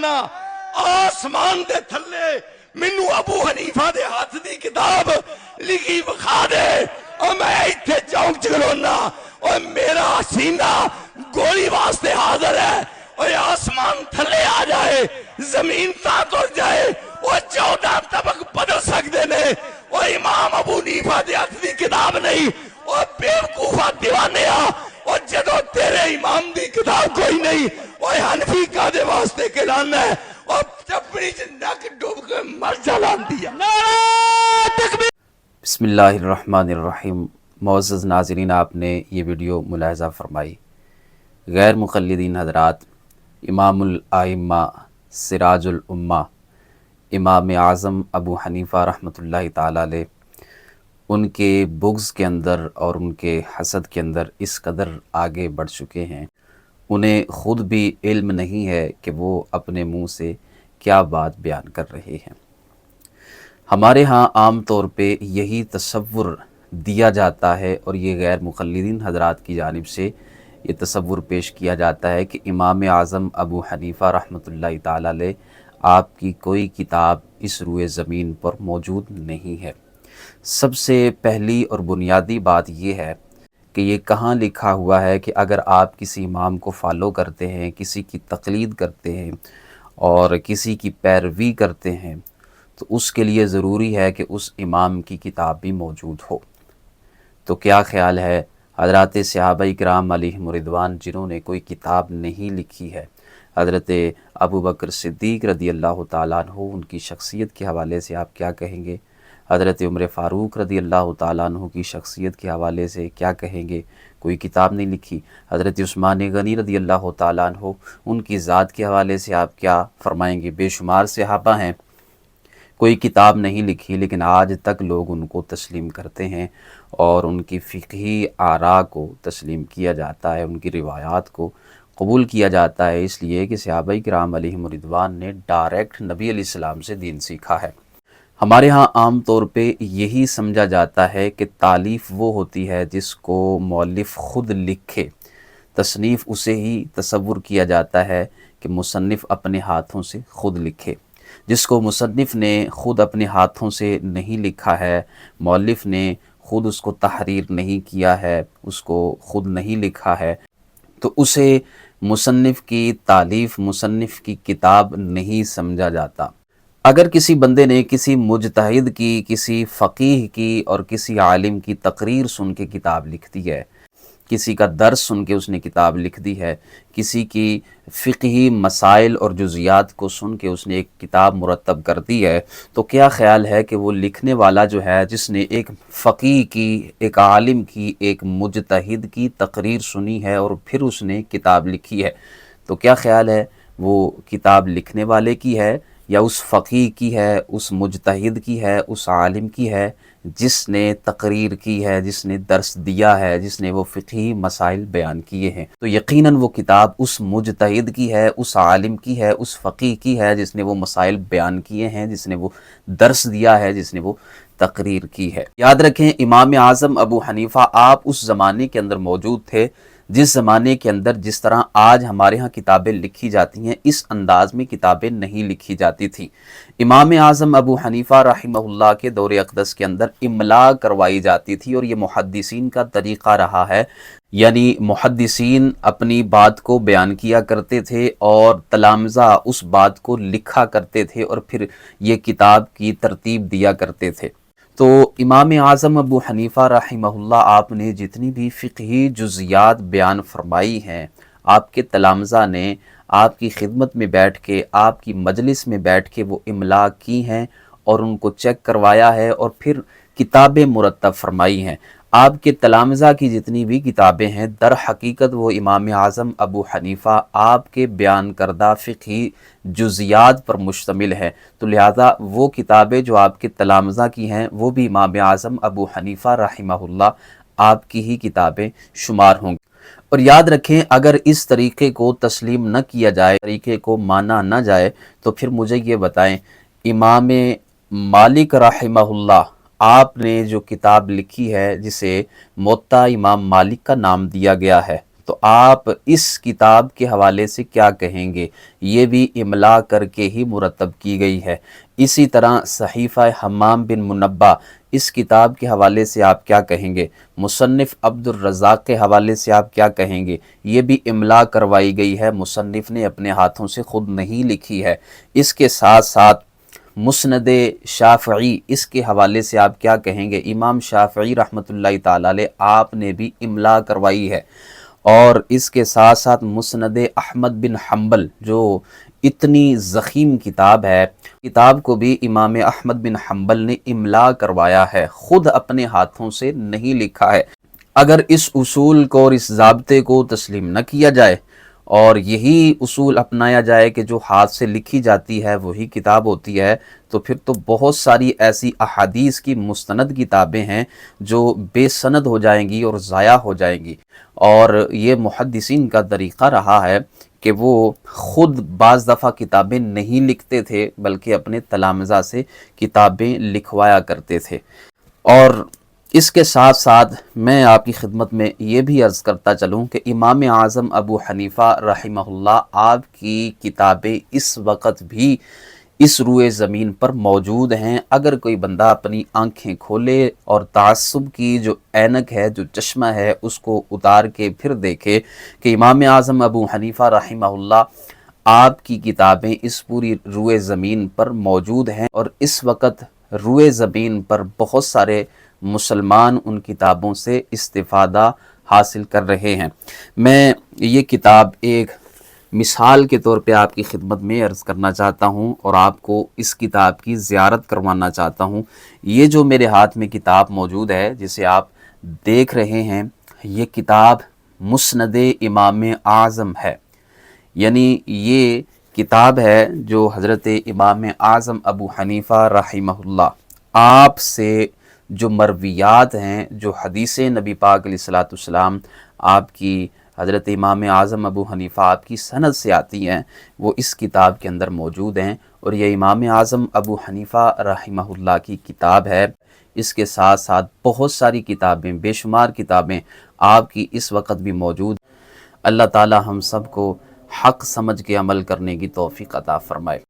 چاہنا آسمان دے تھلے مینوں ابو حنیفہ دے ہاتھ دی کتاب لکھی بخا دے اور میں ایتھے چونک چ کھلونا اور میرا سینہ گولی واسطے حاضر ہے اور آسمان تھلے آ جائے زمین تاں تر جائے اور 14 طبق بدل سکتے نے اور امام ابو حنیفہ دے ہاتھ دی کتاب نہیں اور بیوقوفا دیوانیا اور جدو تیرے امام دی کتاب کوئی نہیں اور حنفی کا دے واسطے کہلانا ہے اور چپڑی چ نک ڈوب کے مر جلان دیا۔ بسم اللہ الرحمن الرحیم۔ معزز ناظرین، آپ نے یہ ویڈیو ملاحظہ فرمائی، غیر مقلدین حضرات امام الائمہ سراج الامہ امام اعظم ابو حنیفہ رحمۃ اللہ تعالی علیہ ان کے بغض کے اندر اور ان کے حسد کے اندر اس قدر آگے بڑھ چکے ہیں، انہیں خود بھی علم نہیں ہے کہ وہ اپنے منہ سے کیا بات بیان کر رہے ہیں۔ ہمارے ہاں عام طور پہ یہی تصور دیا جاتا ہے اور یہ غیر مقلدین حضرات کی جانب سے یہ تصور پیش کیا جاتا ہے کہ امام اعظم ابو حنیفہ رحمۃ اللہ تعالی علیہ آپ کی کوئی کتاب اس روئے زمین پر موجود نہیں ہے۔ سب سے پہلی اور بنیادی بات یہ ہے کہ یہ کہاں لکھا ہوا ہے کہ اگر آپ کسی امام کو فالو کرتے ہیں، کسی کی تقلید کرتے ہیں اور کسی کی پیروی کرتے ہیں تو اس کے لیے ضروری ہے کہ اس امام کی کتاب بھی موجود ہو۔ تو کیا خیال ہے حضرات صحابہ کرام علیہم رضوان جنہوں نے کوئی کتاب نہیں لکھی ہے، حضرت ابو بکر صدیق رضی اللہ تعالیٰ عنہ ان کی شخصیت کے حوالے سے آپ کیا کہیں گے؟ حضرت عمر فاروق رضی اللہ تعالیٰ عنہ کی شخصیت کے حوالے سے کیا کہیں گے؟ کوئی کتاب نہیں لکھی۔ حضرت عثمان غنی رضی اللہ تعالیٰ عنہ ان کی ذات کے حوالے سے آپ کیا فرمائیں گے؟ بے شمار صحابہ ہیں، کوئی کتاب نہیں لکھی لیکن آج تک لوگ ان کو تسلیم کرتے ہیں اور ان کی فقہی آراء کو تسلیم کیا جاتا ہے، ان کی روایات کو قبول کیا جاتا ہے، اس لیے کہ صحابہ کرام علیہم رضوان نے ڈائریکٹ نبی علیہ السلام سے دین سیکھا ہے۔ ہمارے ہاں عام طور پہ یہی سمجھا جاتا ہے کہ تالیف وہ ہوتی ہے جس کو مؤلف خود لکھے، تصنیف اسے ہی تصور کیا جاتا ہے کہ مصنف اپنے ہاتھوں سے خود لکھے۔ جس کو مصنف نے خود اپنے ہاتھوں سے نہیں لکھا ہے، مؤلف نے خود اس کو تحریر نہیں کیا ہے، اس کو خود نہیں لکھا ہے، تو اسے مصنف کی تالیف، مصنف کی کتاب نہیں سمجھا جاتا۔ اگر کسی بندے نے کسی مجتہد کی، کسی فقیہ کی اور کسی عالم کی تقریر سن کے کتاب لکھ دی ہے، کسی کا درس سن کے اس نے کتاب لکھ دی ہے، کسی کی فقہی مسائل اور جزیات کو سن کے اس نے ایک کتاب مرتب کر دی ہے، تو کیا خیال ہے کہ وہ لکھنے والا جو ہے، جس نے ایک فقیہ کی، ایک عالم کی، ایک مجتہد کی تقریر سنی ہے اور پھر اس نے کتاب لکھی ہے، تو کیا خیال ہے وہ کتاب لکھنے والے کی ہے یا اس فقیہ کی ہے، اس مجتہد کی ہے، اس عالم کی ہے جس نے تقریر کی ہے، جس نے درس دیا ہے، جس نے وہ فقہی مسائل بیان کیے ہیں؟ تو یقیناً وہ کتاب اس مجتہد کی ہے، اس عالم کی ہے، اس فقیہ کی ہے جس نے وہ مسائل بیان کیے ہیں، جس نے وہ درس دیا ہے، جس نے وہ تقریر کی ہے۔ یاد رکھیں امام اعظم ابو حنیفہ آپ اس زمانے کے اندر موجود تھے جس زمانے کے اندر جس طرح آج ہمارے ہاں کتابیں لکھی جاتی ہیں اس انداز میں کتابیں نہیں لکھی جاتی تھیں۔ امام اعظم ابو حنیفہ رحمہ اللہ کے دور اقدس کے اندر املاء کروائی جاتی تھی اور یہ محدثین کا طریقہ رہا ہے، یعنی محدثین اپنی بات کو بیان کیا کرتے تھے اور تلامذہ اس بات کو لکھا کرتے تھے اور پھر یہ کتاب کی ترتیب دیا کرتے تھے۔ تو امام اعظم ابو حنیفہ رحمہ اللہ آپ نے جتنی بھی فقہی جزیات بیان فرمائی ہیں، آپ کے تلامذہ نے آپ کی خدمت میں بیٹھ کے، آپ کی مجلس میں بیٹھ کے وہ املاء کی ہیں اور ان کو چیک کروایا ہے اور پھر کتابیں مرتب فرمائی ہیں۔ آپ کے تلامذہ کی جتنی بھی کتابیں ہیں در حقیقت وہ امام اعظم ابو حنیفہ آپ کے بیان کردہ فقہی جزیات پر مشتمل ہے، تو لہٰذا وہ کتابیں جو آپ کے تلامذہ کی ہیں وہ بھی امام اعظم ابو حنیفہ رحمہ اللہ آپ کی ہی کتابیں شمار ہوں گی۔ اور یاد رکھیں اگر اس طریقے کو تسلیم نہ کیا جائے، طریقے کو مانا نہ جائے، تو پھر مجھے یہ بتائیں امام مالک رحمہ اللہ آپ نے جو کتاب لکھی ہے جسے موطا امام مالک کا نام دیا گیا ہے، تو آپ اس کتاب کے حوالے سے کیا کہیں گے؟ یہ بھی املا کر کے ہی مرتب کی گئی ہے۔ اسی طرح صحیفہ حمام بن منبہ، اس کتاب کے حوالے سے آپ کیا کہیں گے؟ مصنف عبد الرزاق کے حوالے سے آپ کیا کہیں گے؟ یہ بھی املا کروائی گئی ہے، مصنف نے اپنے ہاتھوں سے خود نہیں لکھی ہے۔ اس کے ساتھ ساتھ مسند شافعی، اس کے حوالے سے آپ کیا کہیں گے؟ امام شافعی رحمۃ اللہ تعالی علیہ آپ نے بھی املا کروائی ہے۔ اور اس کے ساتھ ساتھ مسند احمد بن حنبل، جو اتنی ضخیم کتاب ہے، کتاب کو بھی امام احمد بن حنبل نے املا کروایا ہے، خود اپنے ہاتھوں سے نہیں لکھا ہے۔ اگر اس اصول کو اور اس ضابطے کو تسلیم نہ کیا جائے اور یہی اصول اپنایا جائے کہ جو ہاتھ سے لکھی جاتی ہے وہی کتاب ہوتی ہے، تو پھر تو بہت ساری ایسی احادیث کی مستند کتابیں ہیں جو بے سند ہو جائیں گی اور ضائع ہو جائیں گی۔ اور یہ محدثین کا طریقہ رہا ہے کہ وہ خود بعض دفعہ کتابیں نہیں لکھتے تھے بلکہ اپنے تلامذہ سے کتابیں لکھوایا کرتے تھے۔ اور اس کے ساتھ ساتھ میں آپ کی خدمت میں یہ بھی عرض کرتا چلوں کہ امام اعظم ابو حنیفہ رحمہ اللہ، آپ کی کتابیں اس وقت بھی اس روئے زمین پر موجود ہیں۔ اگر کوئی بندہ اپنی آنکھیں کھولے اور تعصب کی جو اینک ہے، جو چشمہ ہے، اس کو اتار کے پھر دیکھے کہ امام اعظم ابو حنیفہ رحمہ اللہ آپ کی کتابیں اس پوری روئے زمین پر موجود ہیں، اور اس وقت روئے زمین پر بہت سارے مسلمان ان کتابوں سے استفادہ حاصل کر رہے ہیں۔ میں یہ کتاب ایک مثال کے طور پہ آپ کی خدمت میں عرض کرنا چاہتا ہوں اور آپ کو اس کتاب کی زیارت کروانا چاہتا ہوں۔ یہ جو میرے ہاتھ میں کتاب موجود ہے جسے آپ دیکھ رہے ہیں، یہ کتاب مسند امام اعظم ہے، یعنی یہ کتاب ہے جو حضرت امام اعظم ابو حنیفہ رحمہ اللہ آپ سے جو مرویات ہیں، جو حدیث نبی پاک علیہ الصلوۃ والسلام آپ کی حضرت امام اعظم ابو حنیفہ آپ کی سند سے آتی ہیں، وہ اس کتاب کے اندر موجود ہیں۔ اور یہ امام اعظم ابو حنیفہ رحمہ اللہ کی کتاب ہے۔ اس کے ساتھ ساتھ بہت ساری کتابیں، بے شمار کتابیں آپ کی اس وقت بھی موجود۔ اللہ تعالی ہم سب کو حق سمجھ کے عمل کرنے کی توفیق عطا فرمائے۔